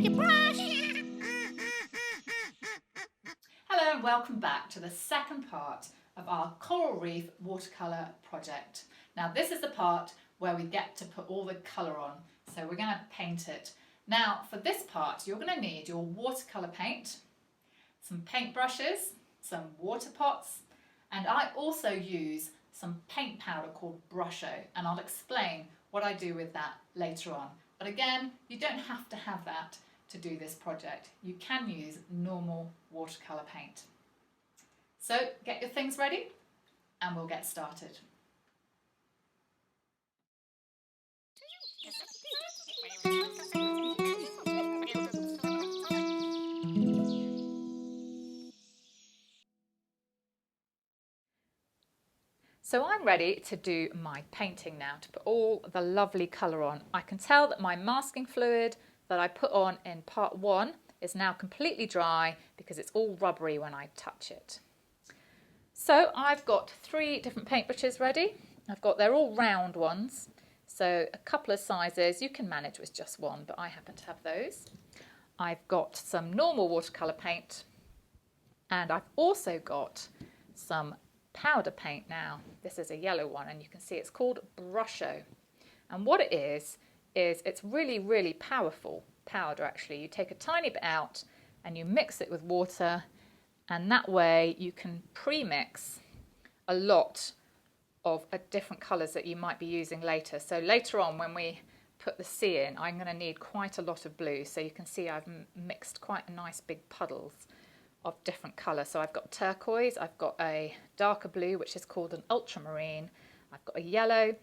take your brush. Hello and welcome back to the second part of our Coral Reef watercolour project. Now this is the part where we get to put all the colour on, so we're going to paint it. Now for this part you're going to need your watercolour paint, some paint brushes, some water pots, and I also use some paint powder called Brusho, and I'll explain what I do with that later on. But again, you don't have to have that to do this project. You can use normal watercolour paint. So get your things ready and we'll get started. So I'm ready to do my painting now, to put all the lovely colour on. I can tell that my masking fluid that I put on in part one is now completely dry because it's all rubbery when I touch it. So I've got 3 different paintbrushes ready. They're all round ones, so a couple of sizes. You can manage with just one, but I happen to have those. I've got some normal watercolour paint, and I've also got some powder paint now. This is a yellow one, and you can see it's called Brusho. And what it is it's really, really powerful powder actually. You take a tiny bit out and you mix it with water, and that way you can pre-mix a lot of different colours that you might be using later. So later on when we put the sea in, I'm going to need quite a lot of blue. So you can see I've mixed quite a nice big puddles of different colours. So I've got turquoise, I've got a darker blue which is called an ultramarine, I've got a yellow,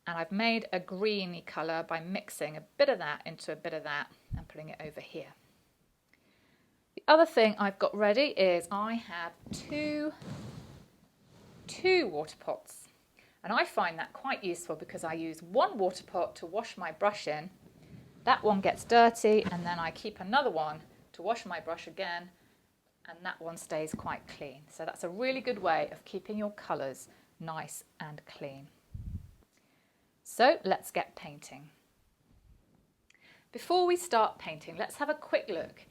and I've made a greeny colour by mixing a bit of that into a bit of that and putting it over here. The other thing I've got ready is I have two water pots, and I find that quite useful because I use one water pot to wash my brush in. That one gets dirty and then I keep another one to wash my brush again, and that one stays quite clean. So that's a really good way of keeping your colours nice and clean. So let's get painting. Before we start painting, let's have a quick look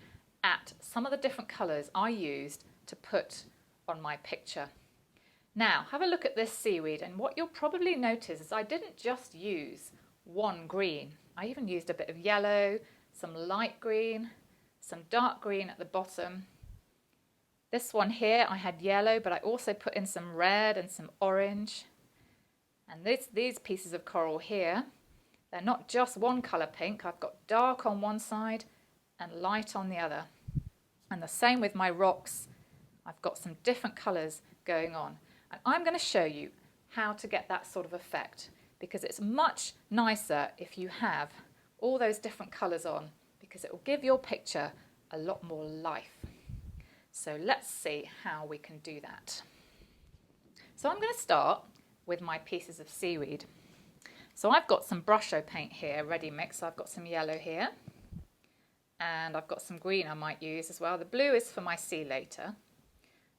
at some of the different colours I used to put on my picture. Now have a look at this seaweed, and what you'll probably notice is I didn't just use one green. I even used a bit of yellow, some light green, some dark green at the bottom. This one here I had yellow, but I also put in some red and some orange. And these pieces of coral here, they're not just one colour pink. I've got dark on one side and light on the other. And the same with my rocks. I've got some different colours going on. And I'm going to show you how to get that sort of effect, because it's much nicer if you have all those different colours on, because it will give your picture a lot more life. So let's see how we can do that. So I'm going to start with my pieces of seaweed. So I've got some Brusho paint here ready mixed. So I've got some yellow here, and I've got some green I might use as well. The blue is for my sea later.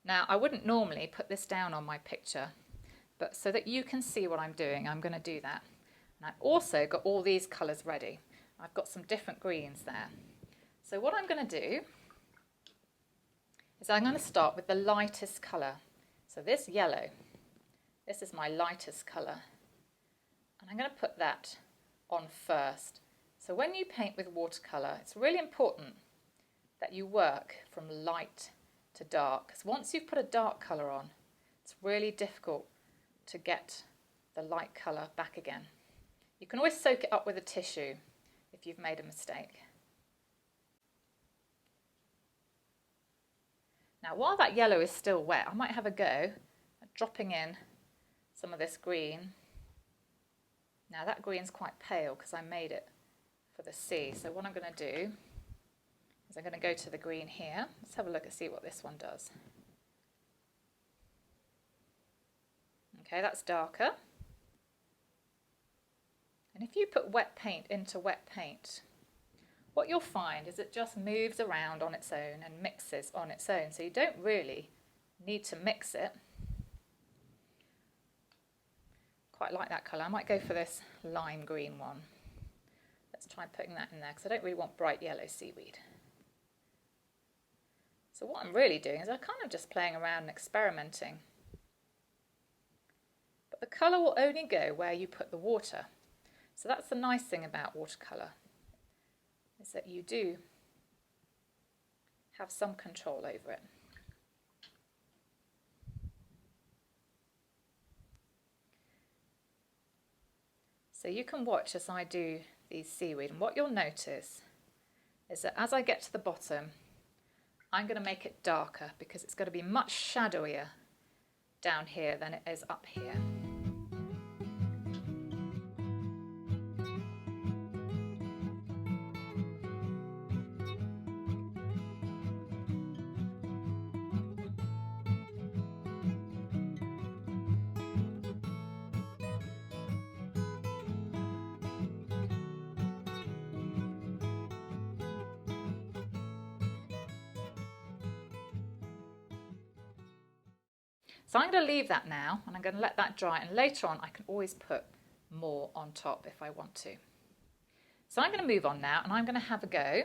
Now I wouldn't normally put this down on my picture, but so that you can see what I'm doing, I'm going to do that. And I've also got all these colours ready. I've got some different greens there. So what I'm going to do is I'm going to start with the lightest colour. So this yellow, this is my lightest colour, and I'm going to put that on first. So when you paint with watercolour, it's really important that you work from light to dark, because once you've put a dark colour on, it's really difficult to get the light colour back again. You can always soak it up with a tissue if you've made a mistake. Now while that yellow is still wet, I might have a go at dropping in some of this green. Now that green's quite pale because I made it for the sea. So what I'm going to do is I'm going to go to the green here. Let's have a look and see what this one does. Okay, that's darker. And if you put wet paint into wet paint, what you'll find is it just moves around on its own and mixes on its own. So you don't really need to mix it. Quite like that colour. I might go for this lime green one. Let's try putting that in there because I don't really want bright yellow seaweed. So what I'm really doing is I'm kind of just playing around and experimenting. But the colour will only go where you put the water. So that's the nice thing about watercolour, is that you do have some control over it. So you can watch as I do these seaweed, and what you'll notice is that as I get to the bottom, I'm going to make it darker because it's going to be much shadowier down here than it is up here. So I'm going to leave that now and I'm going to let that dry, and later on I can always put more on top if I want to. So I'm going to move on now and I'm going to have a go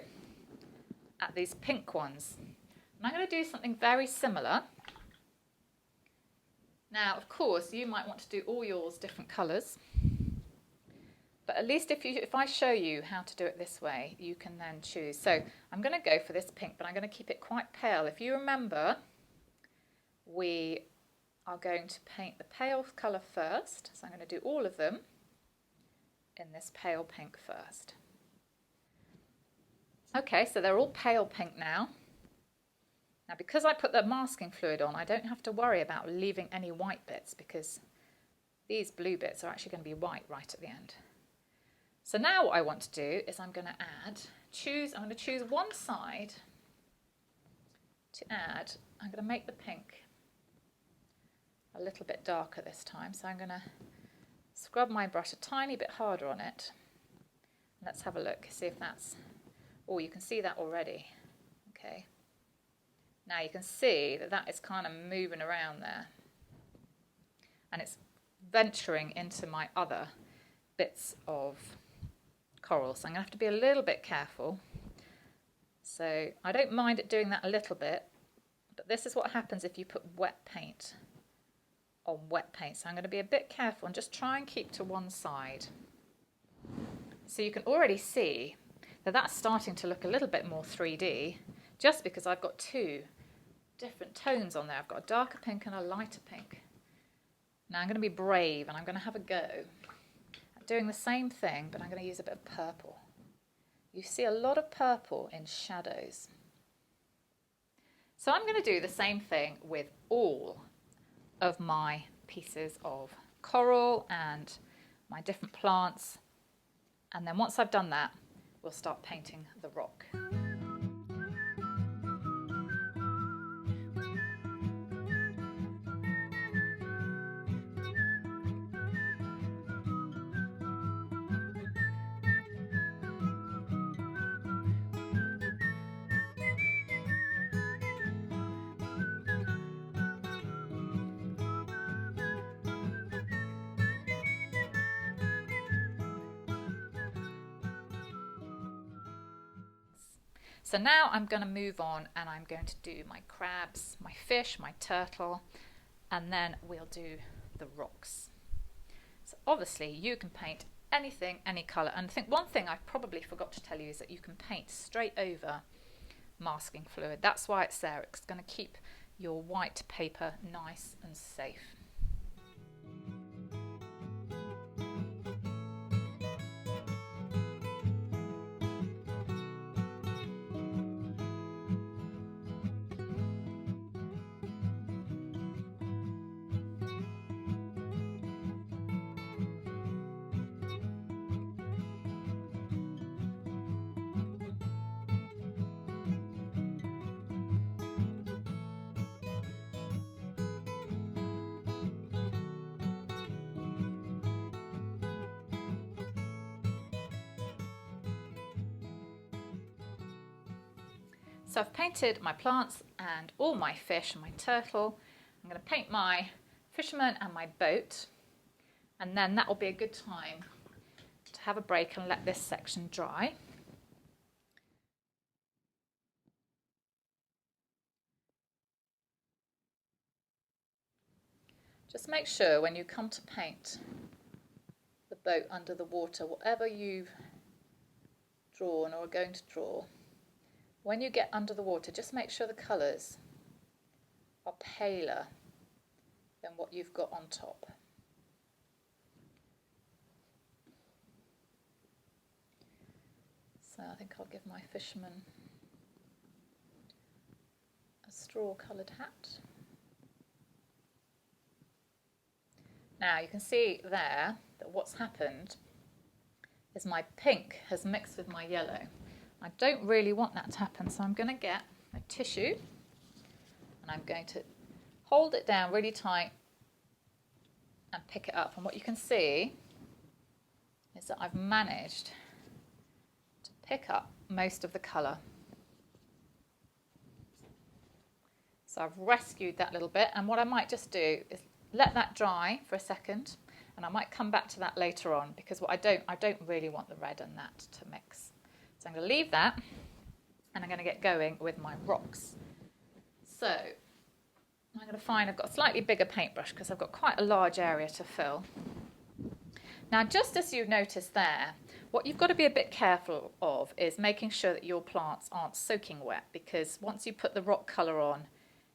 at these pink ones. And I'm going to do something very similar. Now, of course, you might want to do all yours different colours, but at least if I show you how to do it this way, you can then choose. So I'm going to go for this pink, but I'm going to keep it quite pale. If you remember, we are going to paint the pale colour first, so I'm going to do all of them in this pale pink first. Okay, so they're all pale pink now. Now because I put the masking fluid on, I don't have to worry about leaving any white bits because these blue bits are actually going to be white right at the end. So now what I want to do is I'm going to choose one side to add. I'm going to make the pink a little bit darker this time, so I'm going to scrub my brush a tiny bit harder on it. Let's have a look, see if that's, oh, you can see that already. Okay, now you can see that that is kind of moving around there and it's venturing into my other bits of coral, so I'm going to have to be a little bit careful. So I don't mind it doing that a little bit, but this is what happens if you put wet paint on wet paint. So I'm going to be a bit careful and just try and keep to one side. So you can already see that that's starting to look a little bit more 3D just because I've got two different tones on there. I've got a darker pink and a lighter pink. Now I'm going to be brave and I'm going to have a go at doing the same thing, but I'm going to use a bit of purple. You see a lot of purple in shadows. So I'm going to do the same thing with all of my pieces of coral and my different plants, and then once I've done that, we'll start painting the rock. So now I'm going to move on and I'm going to do my crabs, my fish, my turtle, and then we'll do the rocks. So obviously you can paint anything, any colour, and I think one thing I probably forgot to tell you is that you can paint straight over masking fluid. That's why it's there. It's going to keep your white paper nice and safe. So I've painted my plants and all my fish and my turtle. I'm going to paint my fisherman and my boat, and then that will be a good time to have a break and let this section dry. Just make sure when you come to paint the boat under the water, whatever you've drawn or are going to draw, when you get under the water, just make sure the colours are paler than what you've got on top. So I think I'll give my fisherman a straw-coloured hat. Now you can see there that what's happened is my pink has mixed with my yellow. I don't really want that to happen, so I'm going to get a tissue and I'm going to hold it down really tight and pick it up. And what you can see is that I've managed to pick up most of the colour. So I've rescued that little bit, and what I might just do is let that dry for a second, and I might come back to that later on, because what I don't really want the red and that to mix. So I'm going to leave that, and I'm going to get going with my rocks. So I'm going to find I've got a slightly bigger paintbrush because I've got quite a large area to fill. Now, just as you noticed there, what you've got to be a bit careful of is making sure that your plants aren't soaking wet, because once you put the rock colour on,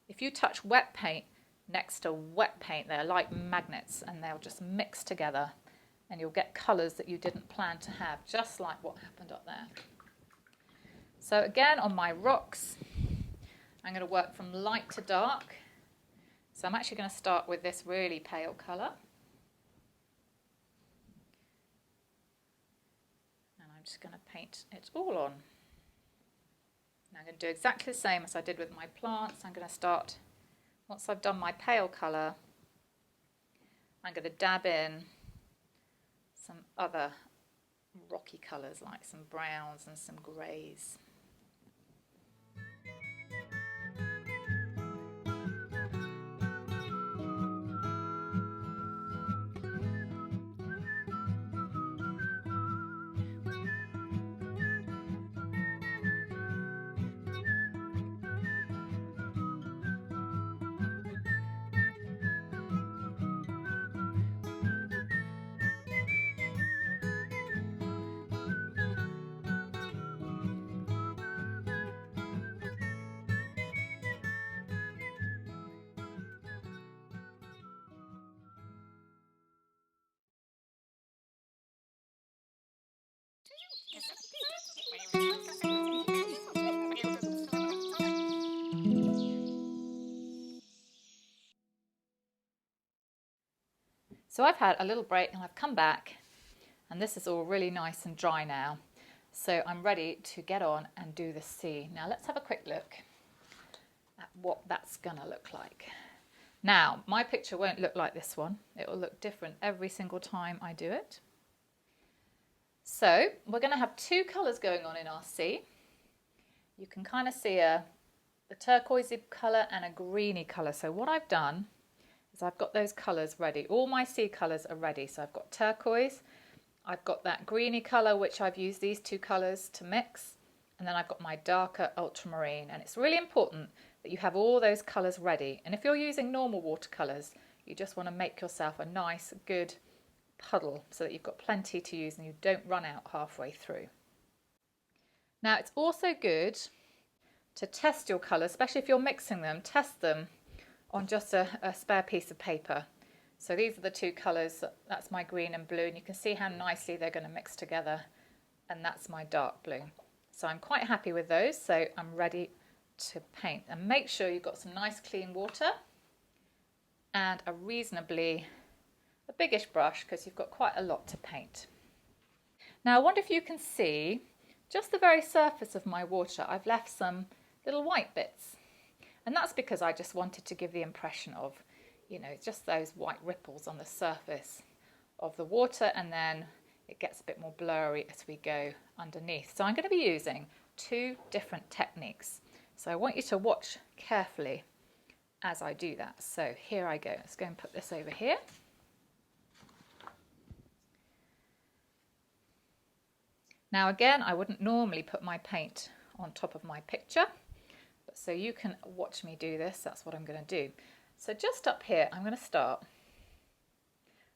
if you touch wet paint next to wet paint, they're like magnets and they'll just mix together and you'll get colours that you didn't plan to have, just like what happened up there. So again, on my rocks, I'm going to work from light to dark. So I'm actually going to start with this really pale colour. And I'm just going to paint it all on. Now I'm going to do exactly the same as I did with my plants. I'm going to start, once I've done my pale colour, I'm going to dab in some other rocky colours like some browns and some greys. So I've had a little break and I've come back, and this is all really nice and dry now. So I'm ready to get on and do the sea. Now let's have a quick look at what that's gonna look like. Now, my picture won't look like this one. It will look different every single time I do it. So we're going to have two colours going on in our sea. You can kind of see the turquoisey colour and a greeny colour. So what I've done is I've got those colours ready. All my sea colours are ready. So I've got turquoise, I've got that greeny colour, which I've used these two colours to mix, and then I've got my darker ultramarine. And it's really important that you have all those colours ready. And if you're using normal watercolours, you just want to make yourself a nice, good puddle so that you've got plenty to use and you don't run out halfway through. Now, it's also good to test your colours, especially if you're mixing them, test them on just a spare piece of paper. So these are the two colours, that's my green and blue, and you can see how nicely they're going to mix together, and that's my dark blue. So I'm quite happy with those, so I'm ready to paint. And make sure you've got some nice clean water and a biggish brush, because you've got quite a lot to paint. Now I wonder if you can see just the very surface of my water. I've left some little white bits, and that's because I just wanted to give the impression of, you know, just those white ripples on the surface of the water, and then it gets a bit more blurry as we go underneath. So I'm going to be using two different techniques. So I want you to watch carefully as I do that. So here I go. Let's go and put this over here. Now again, I wouldn't normally put my paint on top of my picture, but so you can watch me do this, that's what I'm going to do. So just up here, I'm going to start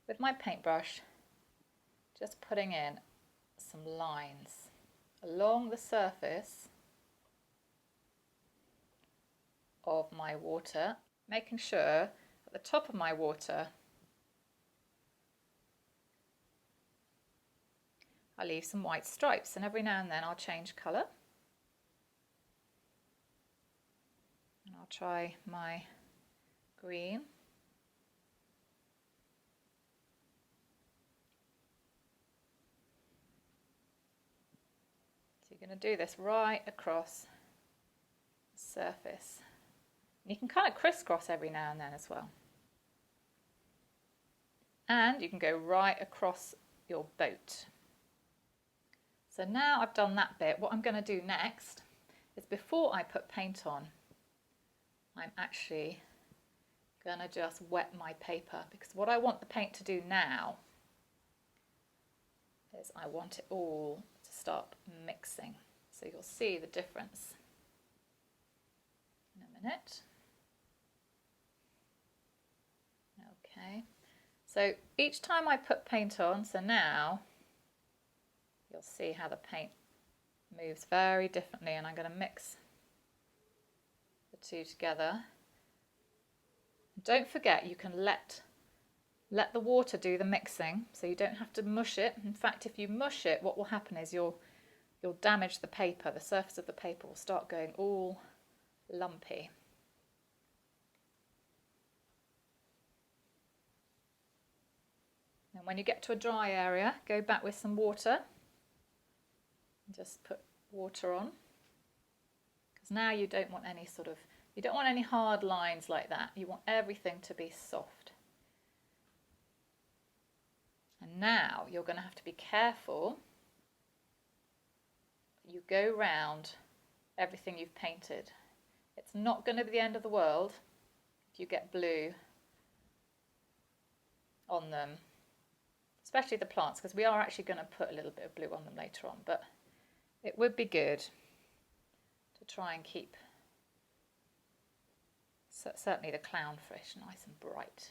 with my paintbrush, just putting in some lines along the surface of my water, making sure at the top of my water I leave some white stripes, and every now and then I'll change colour. And I'll try my green. So you're going to do this right across the surface. And you can kind of crisscross every now and then as well. And you can go right across your boat. So now I've done that bit, what I'm going to do next is, before I put paint on, I'm actually going to just wet my paper, because what I want the paint to do now is I want it all to start mixing. So you'll see the difference in a minute. Okay, so each time I put paint on, so now you'll see how the paint moves very differently, and I'm going to mix the two together. Don't forget, you can let the water do the mixing, so you don't have to mush it. In fact, if you mush it, what will happen is you'll damage the paper. The surface of the paper will start going all lumpy. And when you get to a dry area, go back with some water. Just put water on, because now you don't want any hard lines like that. You want everything to be soft. And now you're going to have to be careful. You go round everything you've painted. It's not going to be the end of the world if you get blue on them, especially the plants, because we are actually going to put a little bit of blue on them later on, but it would be good to try and keep certainly the clownfish nice and bright.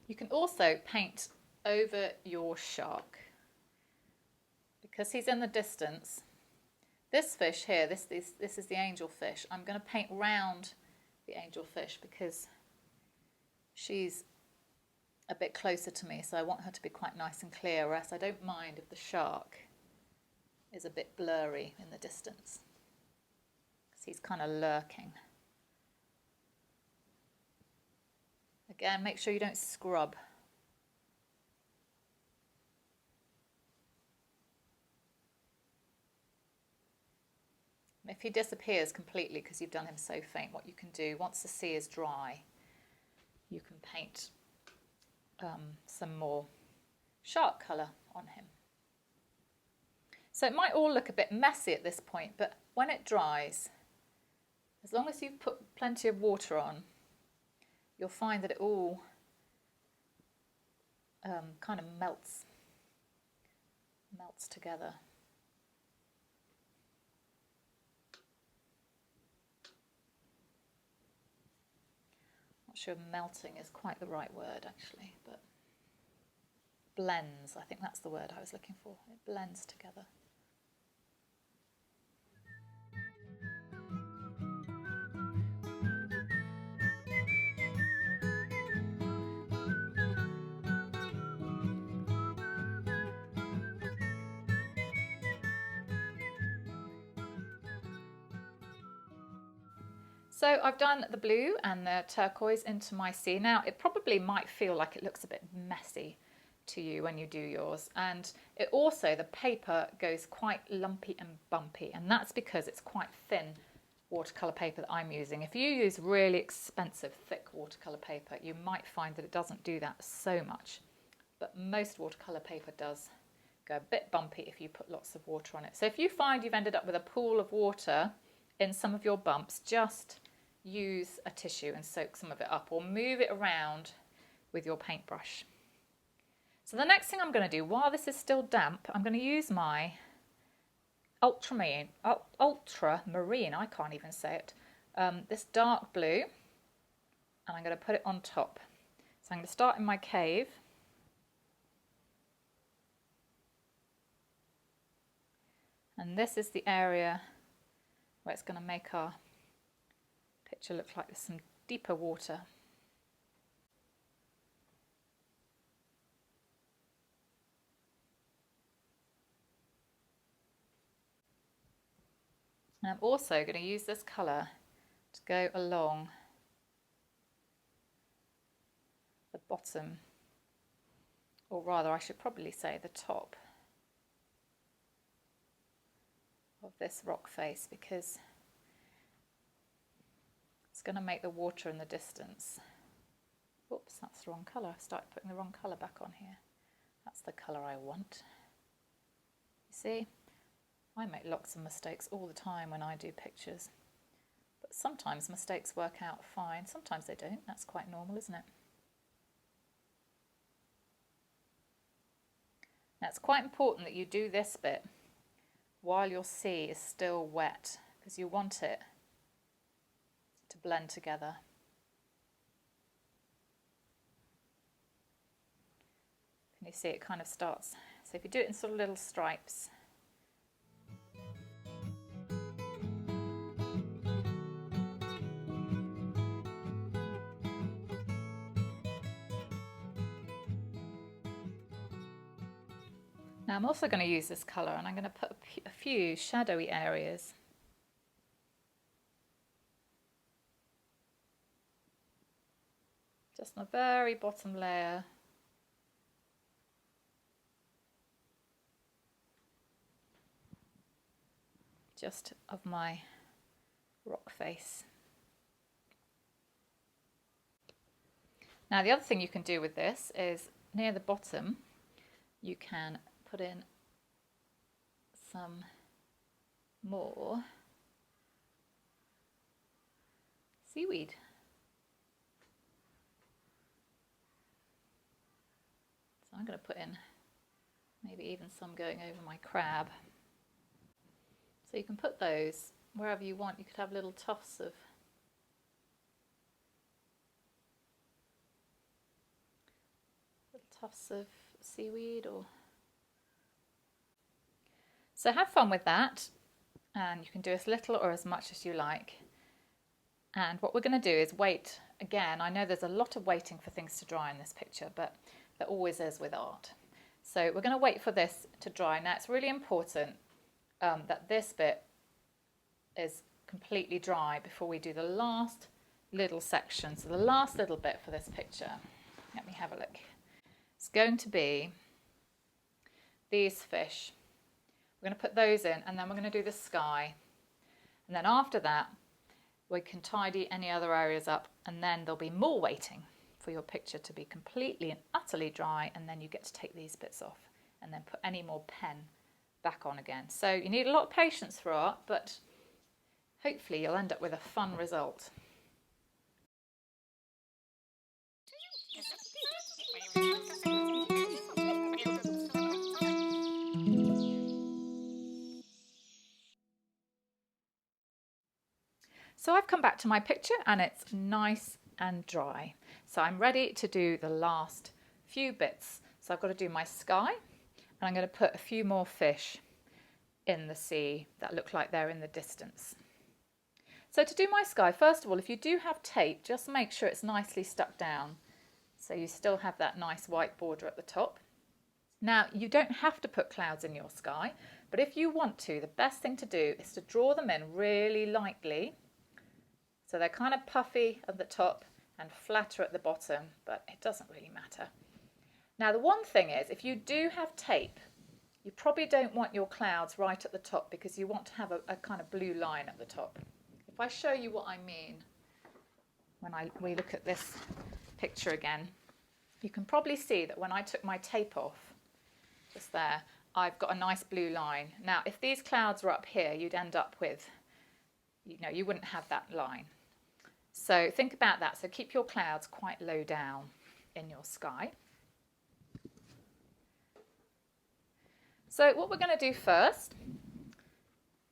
You can also paint over your shark, because he's in the distance. This fish here, this is the angelfish. I'm going to paint round the angelfish because she's a bit closer to me, so I want her to be quite nice and clear, whereas I don't mind if the shark is a bit blurry in the distance, because he's kind of lurking. Again, make sure you don't scrub. If he disappears completely because you've done him so faint, what you can do, once the sea is dry, you can paint some more shark colour on him. So it might all look a bit messy at this point, but when it dries, as long as you've put plenty of water on, you'll find that it all kind of melts together. Not sure melting is quite the right word actually, but blends, I think that's the word I was looking for. It blends together. So I've done the blue and the turquoise into my sea. Now it probably might feel like it looks a bit messy to you when you do yours, and the paper goes quite lumpy and bumpy, and that's because it's quite thin watercolour paper that I'm using. If you use really expensive thick watercolour paper, you might find that it doesn't do that so much, but most watercolour paper does go a bit bumpy if you put lots of water on it. So if you find you've ended up with a pool of water in some of your bumps, just use a tissue and soak some of it up, or move it around with your paintbrush. So the next thing I'm going to do while this is still damp, I'm going to use my ultramarine, I can't even say it, this dark blue, and I'm going to put it on top. So I'm going to start in my cave. And this is the area where it's going to make our picture look like there's some deeper water. And I'm also going to use this colour to go along the bottom, or rather I should probably say the top of this rock face, because it's going to make the water in the distance. Oops, that's the wrong colour. I started putting the wrong colour back on here. That's the colour I want. You see? I make lots of mistakes all the time when I do pictures, but sometimes mistakes work out fine, sometimes they don't. That's quite normal, isn't it? Now it's quite important that you do this bit while your sea is still wet, because you want it to blend together. Can you see it kind of starts? So if you do it in sort of little stripes. Now I'm also going to use this colour, and I'm going to put a few shadowy areas. Just on the very bottom layer. Just of my rock face. Now the other thing you can do with this is near the bottom you can put in some more seaweed. So I'm going to put in maybe even some going over my crab. So you can put those wherever you want. You could have little tufts of seaweed, or so have fun with that, and you can do as little or as much as you like. And what we're going to do is wait. Again, I know there's a lot of waiting for things to dry in this picture, but there always is with art. So we're going to wait for this to dry. Now it's really important that this bit is completely dry before we do the last little section. So the last little bit for this picture, let me have a look. It's going to be these fish. We're going to put those in, and then we're going to do the sky. And then after that, we can tidy any other areas up, and then there'll be more waiting for your picture to be completely and utterly dry, and then you get to take these bits off and then put any more pen back on again. So you need a lot of patience for art, but hopefully you'll end up with a fun result. So I've come back to my picture and it's nice and dry. So I'm ready to do the last few bits. So I've got to do my sky, and I'm going to put a few more fish in the sea that look like they're in the distance. So to do my sky, first of all, if you do have tape, just make sure it's nicely stuck down so you still have that nice white border at the top. Now, you don't have to put clouds in your sky, but if you want to, the best thing to do is to draw them in really lightly. So they're kind of puffy at the top and flatter at the bottom, but it doesn't really matter. Now, the one thing is, if you do have tape, you probably don't want your clouds right at the top, because you want to have a kind of blue line at the top. If I show you what I mean when we look at this picture again, you can probably see that when I took my tape off, just there, I've got a nice blue line. Now, if these clouds were up here, you'd end up with, you wouldn't have that line. So think about that. So keep your clouds quite low down in your sky. So what we're going to do first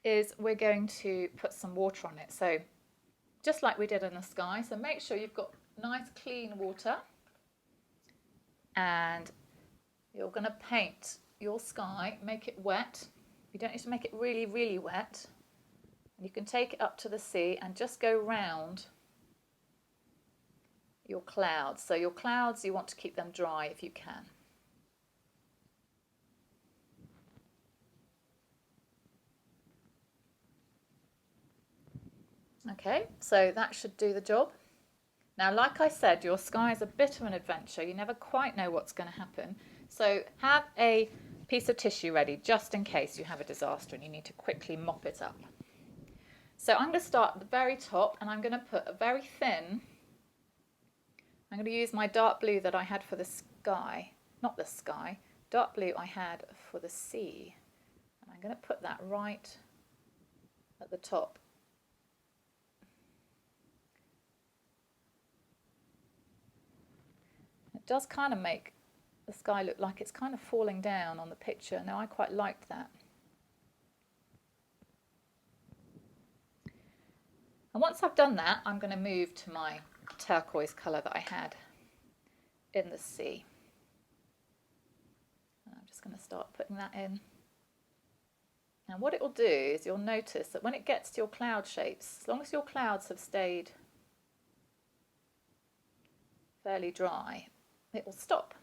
is we're going to put some water on it. So just like we did in the sky. So make sure you've got nice clean water, and you're going to paint your sky, make it wet. You don't need to make it really, really wet. And you can take it up to the sea and just go round your clouds. So your clouds, you want to keep them dry if you can. Okay, so that should do the job. Now, like I said, your sky is a bit of an adventure. You never quite know what's going to happen. So have a piece of tissue ready just in case you have a disaster and you need to quickly mop it up. So I'm going to start at the very top, and I'm going to put a very thin, I'm going to use my dark blue that I had for the sky, not the sky, dark blue I had for the sea. And I'm going to put that right at the top. It does kind of make the sky look like it's kind of falling down on the picture. Now, I quite liked that. And once I've done that, I'm going to move to my turquoise colour that I had in the sea. And I'm just going to start putting that in. And what it will do is you'll notice that when it gets to your cloud shapes, as long as your clouds have stayed fairly dry, it will stop.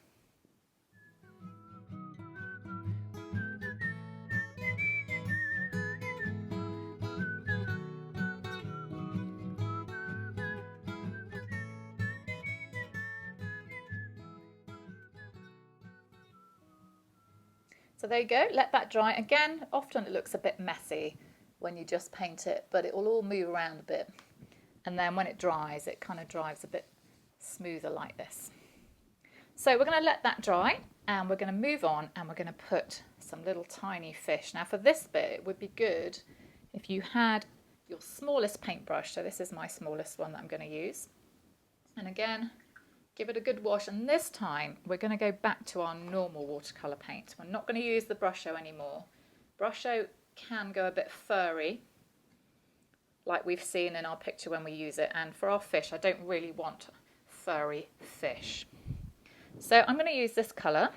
So there you go, let that dry. Again, often it looks a bit messy when you just paint it, but it will all move around a bit. And then when it dries, it kind of dries a bit smoother like this. So we're going to let that dry, and we're going to move on, and we're going to put some little tiny fish. Now for this bit, it would be good if you had your smallest paintbrush. So this is my smallest one that I'm going to use. And again, give it a good wash, and this time we're going to go back to our normal watercolour paint. We're not going to use the Brusho anymore. Brusho can go a bit furry, like we've seen in our picture when we use it, and for our fish I don't really want furry fish. So I'm going to use this colour,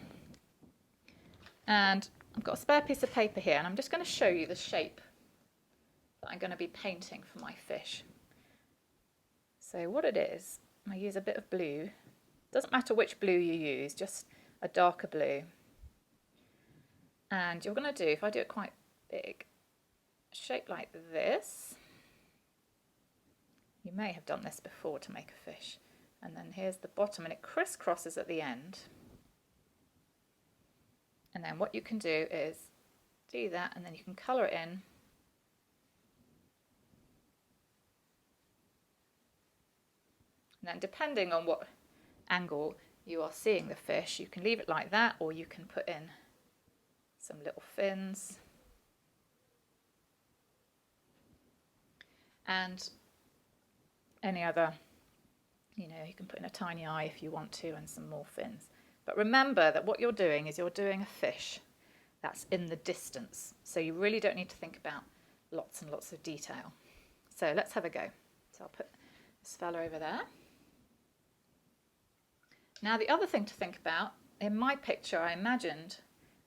and I've got a spare piece of paper here, and I'm just going to show you the shape that I'm going to be painting for my fish. So what it is, I use a bit of blue. Doesn't matter which blue you use, just a darker blue. And you're going to do, if I do it quite big, a shape like this. You may have done this before to make a fish. And then here's the bottom, and it crisscrosses at the end. And then what you can do is do that, and then you can colour it in. And then depending on what angle you are seeing the fish, you can leave it like that, or you can put in some little fins. And any other, you can put in a tiny eye if you want to, and some more fins. But remember that what you're doing is you're doing a fish that's in the distance. So you really don't need to think about lots and lots of detail. So let's have a go. So I'll put this fella over there. Now the other thing to think about, in my picture I imagined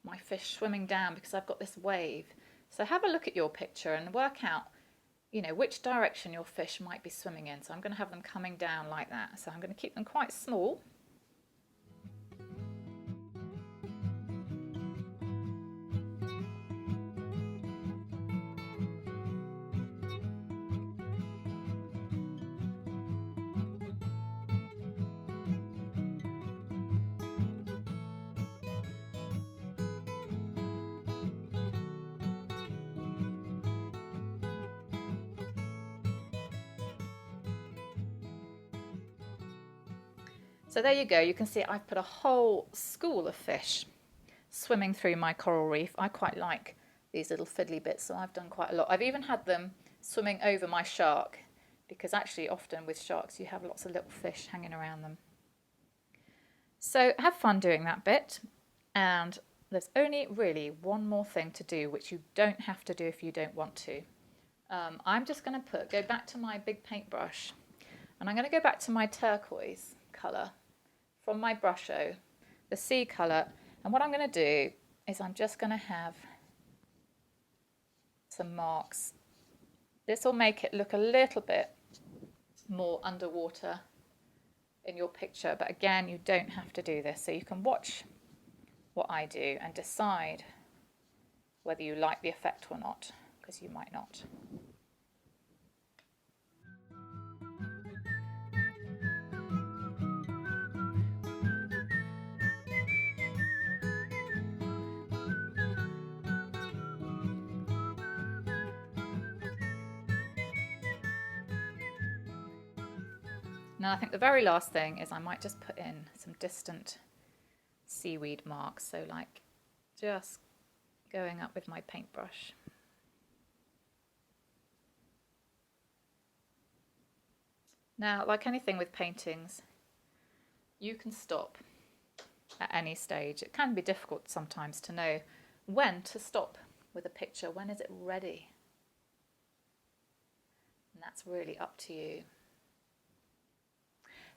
my fish swimming down because I've got this wave. So have a look at your picture and work out, which direction your fish might be swimming in. So I'm going to have them coming down like that. So I'm going to keep them quite small. So there you go, you can see I've put a whole school of fish swimming through my coral reef. I quite like these little fiddly bits, so I've done quite a lot. I've even had them swimming over my shark, because actually often with sharks you have lots of little fish hanging around them. So have fun doing that bit, and there's only really one more thing to do, which you don't have to do if you don't want to. I'm just going to go back to my big paintbrush, and I'm going to go back to my turquoise colour from my brusho, the sea colour, and what I'm going to do is I'm just going to have some marks. This will make it look a little bit more underwater in your picture, but again, you don't have to do this, so you can watch what I do and decide whether you like the effect or not, because you might not. Now I think the very last thing is I might just put in some distant seaweed marks, so like just going up with my paintbrush. Now, like anything with paintings, you can stop at any stage. It can be difficult sometimes to know when to stop with a picture. When is it ready? And that's really up to you.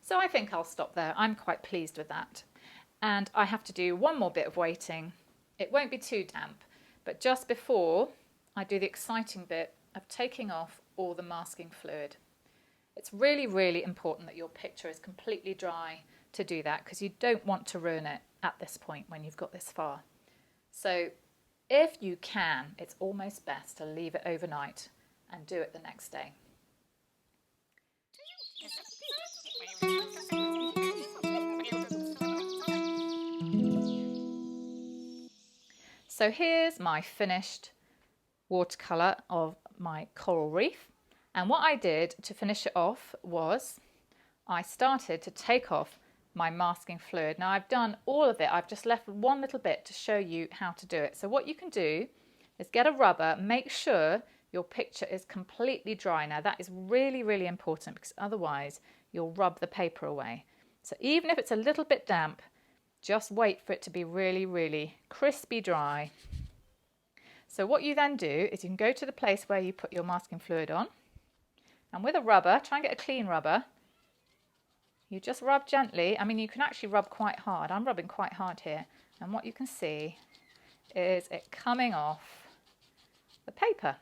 So I think I'll stop there. I'm quite pleased with that. And I have to do one more bit of waiting. It won't be too damp, but just before I do the exciting bit of taking off all the masking fluid. It's really, really important that your picture is completely dry to do that, because you don't want to ruin it at this point when you've got this far. So if you can, it's almost best to leave it overnight and do it the next day. So here's my finished watercolour of my coral reef. And what I did to finish it off was I started to take off my masking fluid. Now I've done all of it. I've just left one little bit to show you how to do it. So what you can do is get a rubber, make sure your picture is completely dry. Now that is really, really important, because otherwise you'll rub the paper away. So even if it's a little bit damp, just wait for it to be really, really crispy dry. So what you then do is you can go to the place where you put your masking fluid on, and with a rubber, try and get a clean rubber. You just rub gently. I mean, you can actually rub quite hard. I'm rubbing quite hard here. And what you can see is it coming off the paper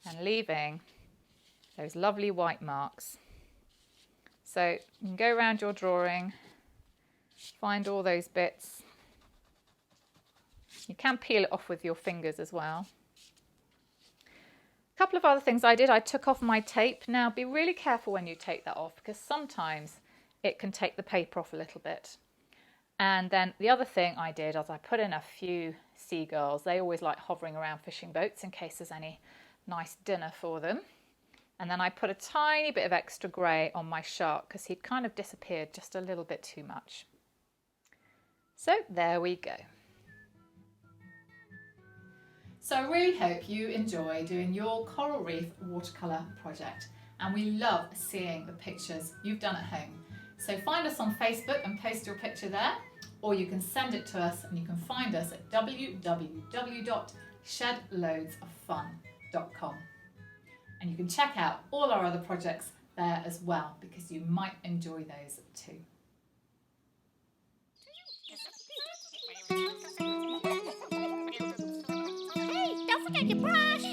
and leaving those lovely white marks. So you can go around your drawing, find all those bits. You can peel it off with your fingers as well. A couple of other things I did, I took off my tape. Now be really careful when you take that off, because sometimes it can take the paper off a little bit. And then the other thing I did is I put in a few seagulls. They always like hovering around fishing boats in case there's any nice dinner for them. And then I put a tiny bit of extra grey on my shark, because he'd kind of disappeared just a little bit too much. So there we go. So I really hope you enjoy doing your coral reef watercolour project, and we love seeing the pictures you've done at home. So find us on Facebook and post your picture there, or you can send it to us, and you can find us at www.shedloadsoffun.com. And you can check out all our other projects there as well, because you might enjoy those too. Hey, don't forget your brush!